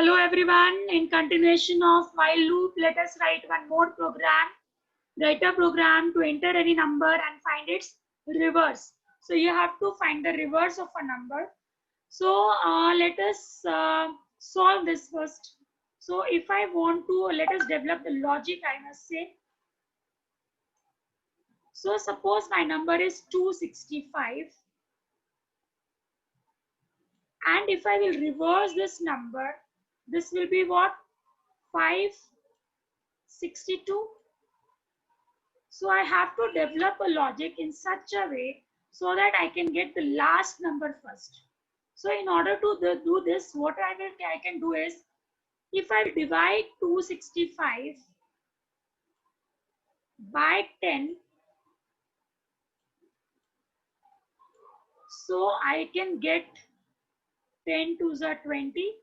Hello everyone. In continuation of while loop, let us write one more program. Write a program to enter any number and find its reverse. So you have to find the reverse of a number. So let us solve this first. So if I want to, let us develop the logic, I must say. So suppose my number is 265. And if I will reverse this number, this will be what? 562. So I have to develop a logic in such a way so that I can get the last number first. So in order to do this, what I can do is, if I divide 265 by 10, so I can get 10 to the 20.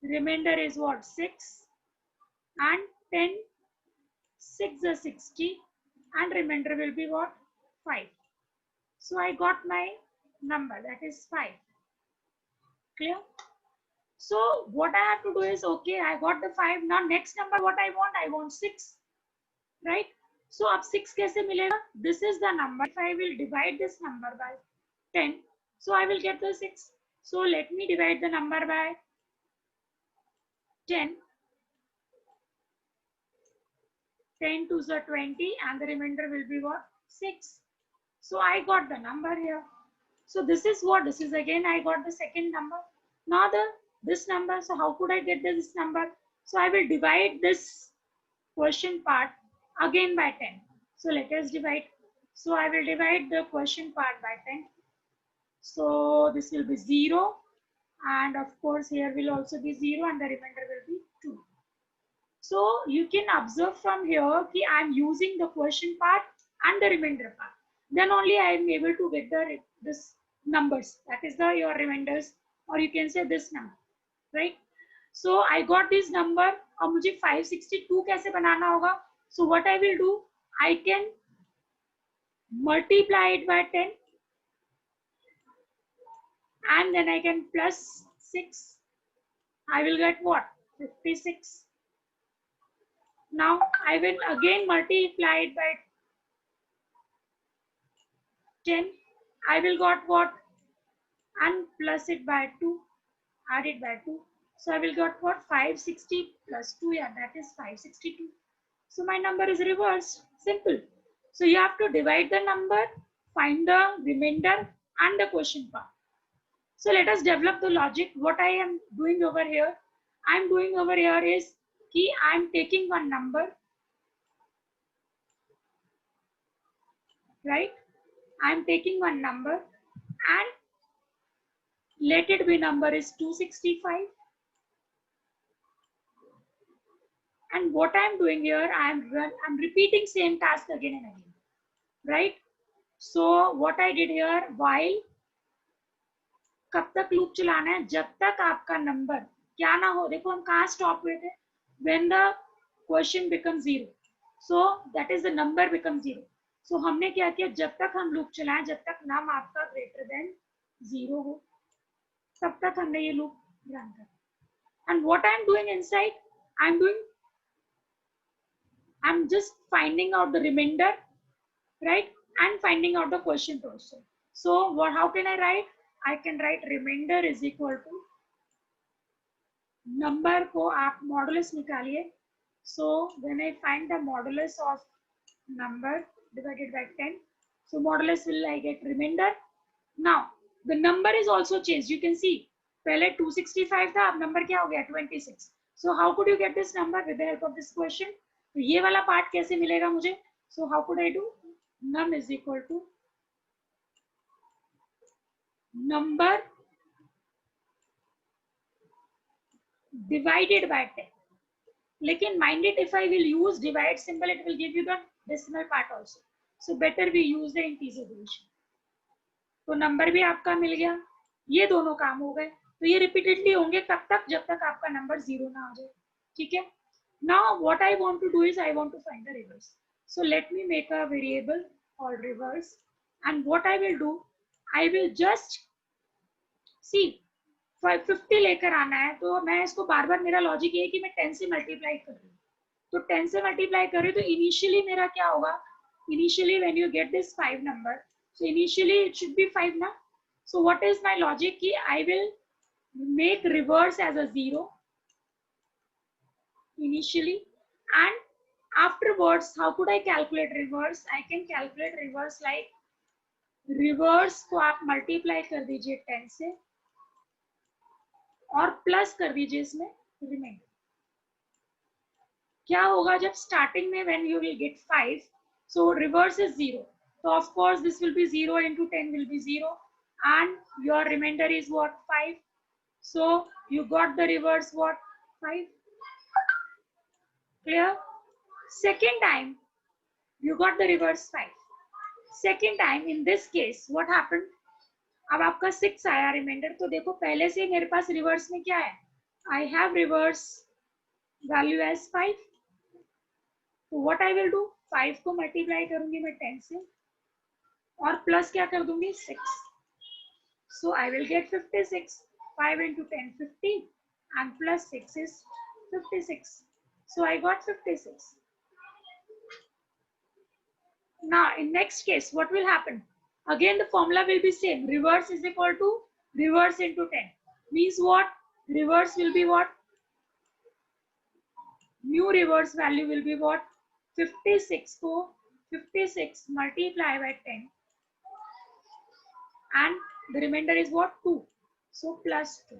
Remainder is what? 6. And 10, 6 is 60. And remainder will be what? 5. So I got my number, that is 5. Clear? So what I have to do is, okay, I got the 5. Now next number what I want 6, right? So अब 6 कैसे मिलेगा? This is the number. If I will divide this number by 10, so I will get the 6. So let me divide the number by 10. 10 to the 20 and the remainder will be what? 6. So I got the number here. So this is what? This is again I got the second number. Now this number. So how could I get this number? So I will divide this question part again by 10. So let us divide. So I will divide the question part by 10. So this will be 0. And of course here will also be 0 and the remainder will be 2. So you can observe from here that I am using the question part and the remainder part. Then only I am able to get this numbers. That is your remainders, or you can say this number, right? So I got this number. अब मुझे 562 कैसे बनाना होगा? So what I will do, I can multiply it by 10 and then I can plus 6. I will get what? 56. Now I will again multiply it by 10. I will got what? And plus it by 2. Add it by 2. So I will got what? 560 plus 2. Yeah, that is 562. So my number is reversed. Simple. So you have to divide the number, find the remainder and the question part. So let us develop the logic. What I am doing over here, I am doing over here is कि I am taking one number, right? I am taking one number and let it be number is 265. And what I am doing here, I'm repeating same task again and again, right? So what I did here, while कब तक loop चलाना है? जब तक आपका number क्या ना हो. देखो हम कहाँ स्टॉप हुए थे? When the question becomes 0, so that is the number becomes 0. So हमने क्या किया? जब तक हम लूप चलाएं, जब तक नाम आपका greater than 0 हो, तब तक हमने ये लूप रन कर. And what I am doing inside, I'm just finding out the remainder, right? And finding out the question also. So how can I write? I can write remainder is equal to number को आप modulus निकालिए. So when I find the modulus of number divided by 10, so modulus will I get remainder. Now the number is also changed. You can see पहले 265 था, अब number क्या हो गया? 26. So how could you get this number with the help of this question? तो ये वाला part कैसे मिलेगा मुझे? So how could I do? Num is equal to number divided by 10. लेकिन mind it, if I will use divide symbol, it will give you the decimal part also. So better we use the integer division. तो number भी आपका मिल गया, ये दोनों काम हो गए. तो ये रिपीटेडली होंगे कब तक? जब तक आपका नंबर 0 ना आ जाए. ठीक है. Now what I want to do is I want to find the reverse. So let me make a variable called reverse, and what I will do, I will just see 50 लेकर आना है, तो मैं इसको बार बार, मेरा लॉजिक ये है कि मैं 10 से मल्टीप्लाई कर रही हूँ, तो 10 से मल्टीप्लाई कर रही हूँ, तो इनिशियली मेरा क्या होगा, initially when you get this 5 number, so initially it should be 5 ना. So what is my logic कि I will make reverse as a 0 initially, and afterwards how could I calculate reverse? I can calculate reverse like reverse को आप multiply कर दीजिए 10 से और plus कर दीजिए इसमें रिमाइंडर. क्या होगा जब स्टार्टिंग में when you will get 5, so reverse is 0, so of course this will be 0 into 10 will be 0, and your remainder is what, 5. So you got the reverse what, 5. Clear? Second time you got the reverse 5. Second time in this case what happened, अब आपका 6 आया reminder, तो देखो पहले से मेरे पास reverse में क्या है, I have reverse value as 5. तो व्हाट आई विल डू, 5 को मल्टीप्लाई करूंगी मैं 10 से और प्लस क्या कर दूंगी 6. सो I will get 56. 5 into 10 50 and plus 6 is 56. So I got 56. Now in next case what will happen, again the formula will be same, reverse is equal to reverse into 10, means what, reverse will be what, new reverse value will be what, 56 को 56 multiply by 10 and the remainder is what, 2, so plus 2,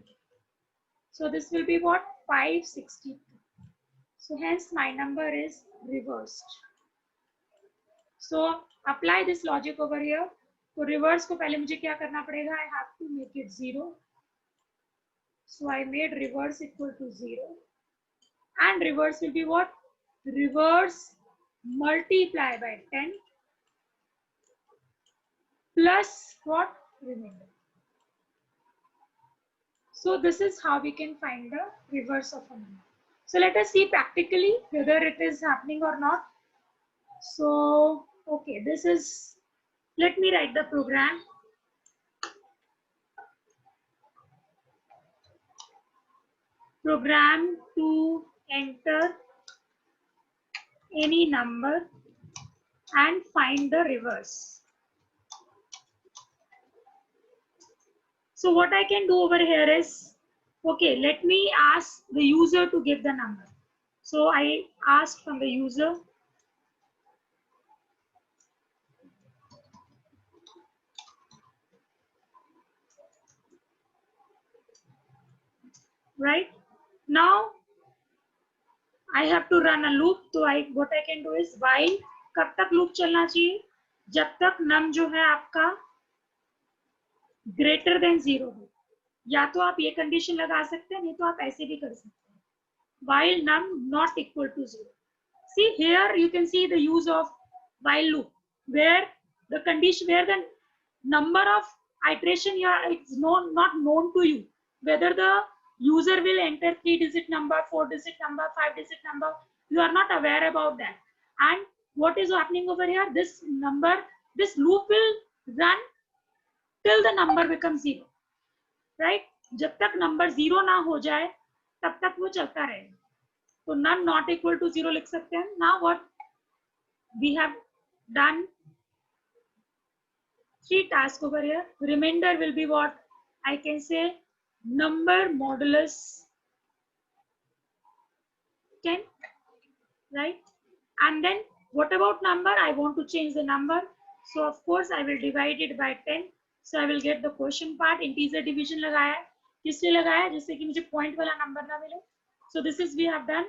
so this will be what, 562. So hence my number is reversed. So apply this logic over here. तो reverse को पहले मुझे क्या करना पड़ेगा, I have to make it 0. So I made reverse equal to 0, and reverse will be what, reverse multiply by 10 plus what, remainder. So this is how we can find the reverse of a number. So let us see practically whether it is happening or not. So okay, this is, let me write the program. Program to enter any number and find the reverse. So what I can do over here is, okay, let me ask the user to give the number. So I asked from the user. Right now I have to run a loop. So what I can do is while, कब तक loop चलना चाहिए, जब तक num जो है आपका greater than 0 हो. या तो आप ये condition लगा सकते हैं, नहीं तो आप ऐसे भी कर सकते हैं, while num not equal to 0. See here you can see the use of while loop, where the condition, where the number of iteration is not known to you, whether the user will enter 3-digit number, 4-digit number, 5-digit number, you are not aware about that. And what is happening over here, this number, this loop will run till the number becomes 0, right? जब तक number 0 ना हो जाए तब तक वो चलता रहेगा. तो num not equal to 0 लिख सकते हैं. Now what we have done, 3 tasks over here. Remainder will be what, I can say number modulus 10, right? And then what about number, I want to change the number, so of course I will divide it by 10. So I will get the quotient part. Integer division लगाया है, किस लिए लगाया है, जिससे कि मुझे point वाला number ना मिले. So this is we have done.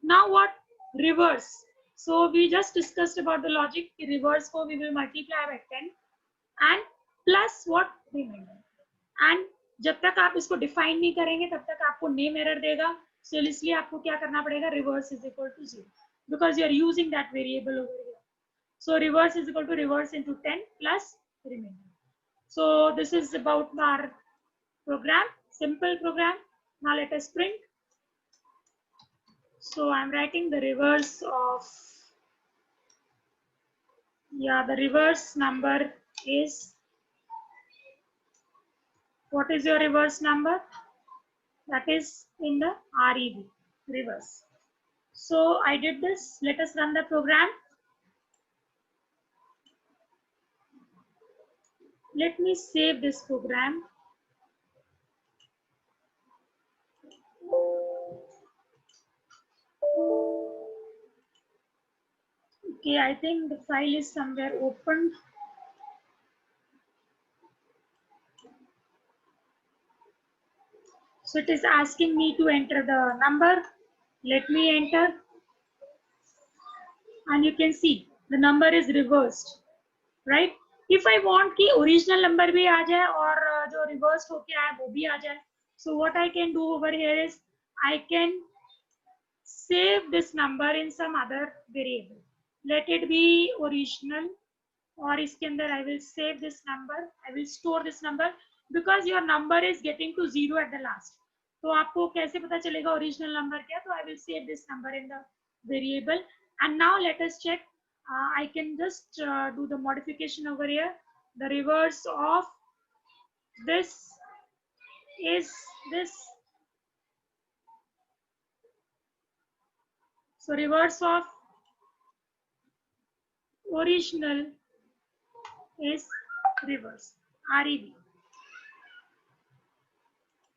Now what, reverse. So we just discussed about the logic. Reverse को we will multiply by 10 and plus what, remainder. And जब तक आप इसको define नहीं करेंगे तब तक आपको name error देगा. So इसलिए आपको क्या करना पड़ेगा, reverse is equal to 0, because you are using that variable over here. So reverse is equal to reverse into 10 plus remainder. So this is about our program, simple program. Now let us print. So I'm writing the reverse of, yeah, the reverse number is, what is your reverse number? that is in the REV, reverse. So I did this. Let us run the program. Let me save this program. Okay, I think the file is somewhere open. So it is asking me to enter the number. Let me enter. And you can see the number is reversed, right? If I want कि original number भी आ जाए और जो reversed होके आए वो भी आ जाए. So what I can do over here is I can save this number in some other variable. Let it be original, और इसके अंदर I will save this number. I will store this number because your number is getting to 0 at the last. तो आपको कैसे पता चलेगा original number क्या? तो I will save this number in the variable. And now let us check. I can just do the modification over here. The reverse of this is this. So reverse of original is reverse, REV,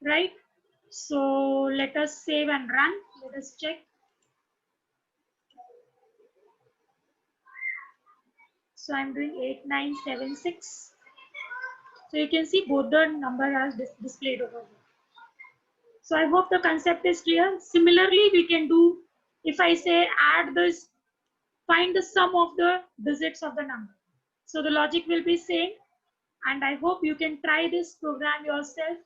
right? So let us save and run. Let us check. So I'm doing 8976. So you can see both the number are displayed over here. So I hope the concept is clear. Similarly, we can do, if I say add this, find the sum of the digits of the number. So the logic will be same. And I hope you can try this program yourself.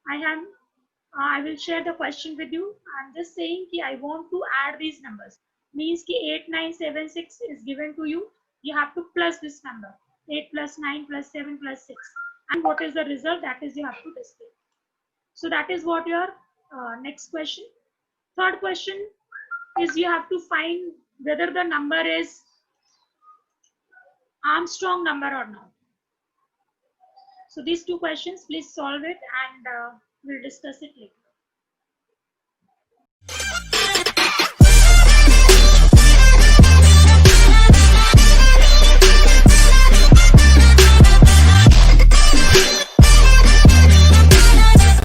I will share the question with you. I'm just saying that I want to add these numbers. Means that 8976 is given to you. You have to plus this number. 8 plus 9 plus 7 plus 6. And what is the result? That is you have to display. So that is what your next question. Third question is you have to find whether the number is Armstrong number or not. So these two questions, please solve it and we'll discuss it later.